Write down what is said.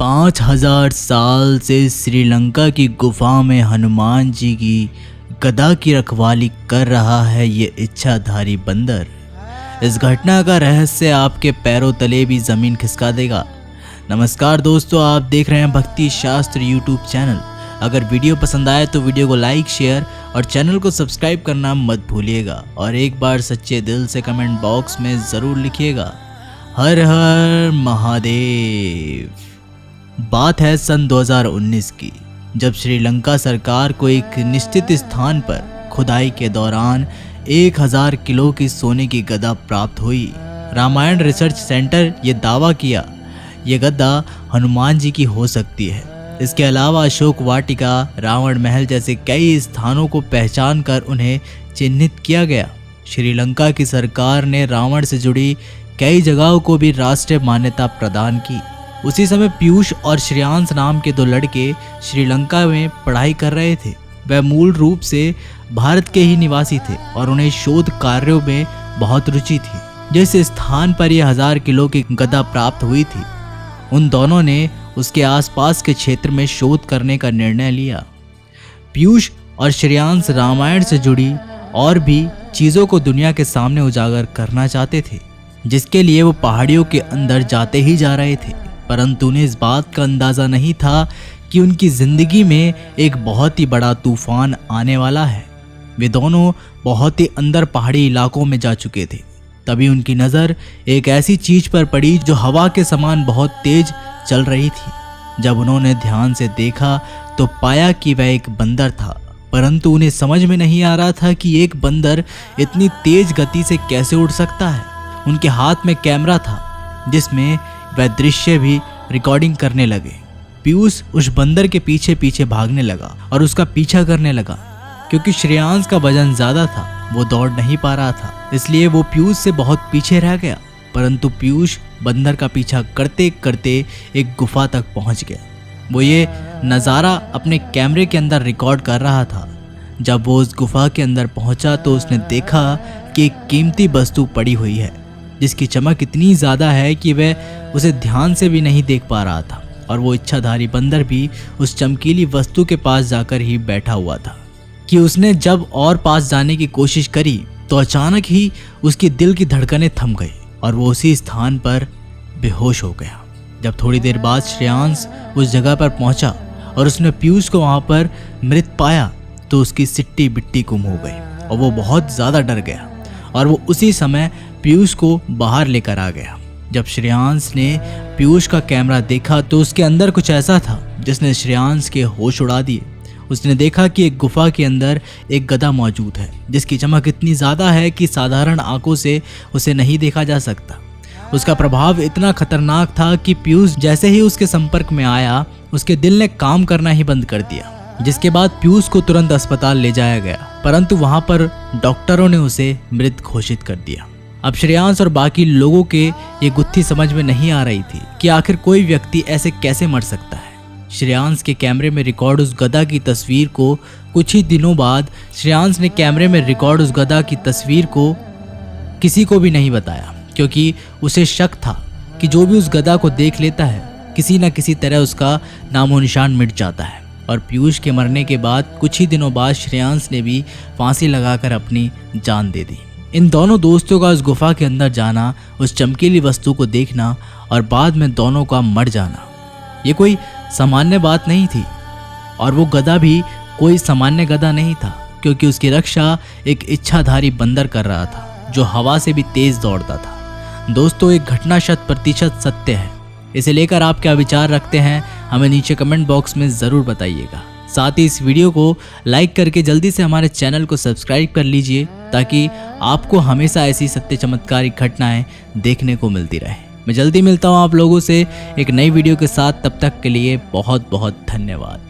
5000 साल से श्रीलंका की गुफा में हनुमान जी की गदा की रखवाली कर रहा है ये इच्छाधारी बंदर। इस घटना का रहस्य आपके पैरों तले भी ज़मीन खिसका देगा। नमस्कार दोस्तों, आप देख रहे हैं भक्ति शास्त्र यूट्यूब चैनल। अगर वीडियो पसंद आए तो वीडियो को लाइक, शेयर और चैनल को सब्सक्राइब करना मत भूलिएगा। और एक बार सच्चे दिल से कमेंट बॉक्स में ज़रूर लिखिएगा, हर हर महादेव। बात है सन 2019 की, जब श्रीलंका सरकार को एक निश्चित स्थान पर खुदाई के दौरान 1000 किलो की सोने की गदा प्राप्त हुई। रामायण रिसर्च सेंटर ये दावा किया ये गदा हनुमान जी की हो सकती है। इसके अलावा अशोक वाटिका, रावण महल जैसे कई स्थानों को पहचान कर उन्हें चिन्हित किया गया। श्रीलंका की सरकार ने रावण से जुड़ी कई जगहों को भी राष्ट्रीय मान्यता प्रदान की। उसी समय पीयूष और श्रेयांश नाम के दो लड़के श्रीलंका में पढ़ाई कर रहे थे। वह मूल रूप से भारत के ही निवासी थे और उन्हें शोध कार्यों में बहुत रुचि थी। जिस स्थान पर यह 1000 किलो की गदा प्राप्त हुई थी, उन दोनों ने उसके आसपास के क्षेत्र में शोध करने का निर्णय लिया। पीयूष और श्रेयांश रामायण से जुड़ी और भी चीज़ों को दुनिया के सामने उजागर करना चाहते थे, जिसके लिए वो पहाड़ियों के अंदर जाते ही जा रहे थे। परंतु उन्हें इस बात का अंदाज़ा नहीं था कि उनकी ज़िंदगी में एक बहुत ही बड़ा तूफान आने वाला है। वे दोनों बहुत ही अंदर पहाड़ी इलाकों में जा चुके थे। तभी उनकी नज़र एक ऐसी चीज़ पर पड़ी जो हवा के समान बहुत तेज चल रही थी। जब उन्होंने ध्यान से देखा तो पाया कि वह एक बंदर था, परंतु उन्हें समझ में नहीं आ रहा था कि एक बंदर इतनी तेज गति से कैसे उड़ सकता है। उनके हाथ में कैमरा था जिसमें वह दृश्य भी रिकॉर्डिंग करने लगे। पीयूष उस बंदर के पीछे पीछे भागने लगा और उसका पीछा करने लगा। क्योंकि श्रेयांश का वजन ज़्यादा था, वो दौड़ नहीं पा रहा था, इसलिए वो पीयूष से बहुत पीछे रह गया। परंतु पीयूष बंदर का पीछा करते करते एक गुफा तक पहुंच गया। वो ये नज़ारा अपने कैमरे के अंदर रिकॉर्ड कर रहा था। जब वो उस गुफा के अंदर पहुंचा तो उसने देखा कि एक कीमती वस्तु पड़ी हुई है, जिसकी चमक इतनी ज़्यादा है कि वह उसे ध्यान से भी नहीं देख पा रहा था। और वो इच्छाधारी बंदर भी उस चमकीली वस्तु के पास जाकर ही बैठा हुआ था कि उसने जब और पास जाने की कोशिश करी तो अचानक ही उसकी दिल की धड़कनें थम गई और वो उसी स्थान पर बेहोश हो गया। जब थोड़ी देर बाद श्रेयांश उस जगह पर पहुंचा और उसने पीयूष को वहाँ पर मृत पाया तो उसकी सिट्टी बिट्टी गुम हो गई और वो बहुत ज़्यादा डर गया और वो उसी समय पीयूष को बाहर लेकर आ गया। जब श्रेयांश ने पीयूष का कैमरा देखा तो उसके अंदर कुछ ऐसा था जिसने श्रेयांश के होश उड़ा दिए। उसने देखा कि एक गुफा के अंदर एक गदा मौजूद है, जिसकी चमक इतनी ज़्यादा है कि साधारण आंखों से उसे नहीं देखा जा सकता। उसका प्रभाव इतना खतरनाक था कि पीयूष जैसे ही उसके संपर्क में आया, उसके दिल ने काम करना ही बंद कर दिया। जिसके बाद पीयूष को तुरंत अस्पताल ले जाया गया, परंतु वहाँ पर डॉक्टरों ने उसे मृत घोषित कर दिया। अब श्रेयांश और बाकी लोगों के ये गुत्थी समझ में नहीं आ रही थी कि आखिर कोई व्यक्ति ऐसे कैसे मर सकता है। श्रेयांश के कैमरे में रिकॉर्ड उस गदा की तस्वीर को कुछ ही दिनों बाद श्रेयांश ने कैमरे में रिकॉर्ड उस गदा की तस्वीर को किसी को भी नहीं बताया, क्योंकि उसे शक था कि जो भी उस गदा को देख लेता है किसी न किसी तरह उसका नामो निशान मिट जाता है। और पीयूष के मरने के बाद कुछ ही दिनों बाद श्रेयांश ने भी फांसी लगाकर अपनी जान दे दी। इन दोनों दोस्तों का उस गुफा के अंदर जाना, उस चमकीली वस्तु को देखना और बाद में दोनों का मर जाना, ये कोई सामान्य बात नहीं थी। और वो गदा भी कोई सामान्य गदा नहीं था, क्योंकि उसकी रक्षा एक इच्छाधारी बंदर कर रहा था जो हवा से भी तेज दौड़ता था। दोस्तों, एक घटना 100% सत्य है। इसे लेकर आप क्या विचार रखते हैं, हमें नीचे कमेंट बॉक्स में ज़रूर बताइएगा। साथ ही इस वीडियो को लाइक करके जल्दी से हमारे चैनल को सब्सक्राइब कर लीजिए, ताकि आपको हमेशा ऐसी सत्य चमत्कारिक घटनाएं देखने को मिलती रहे। मैं जल्दी मिलता हूं आप लोगों से एक नई वीडियो के साथ। तब तक के लिए बहुत बहुत धन्यवाद।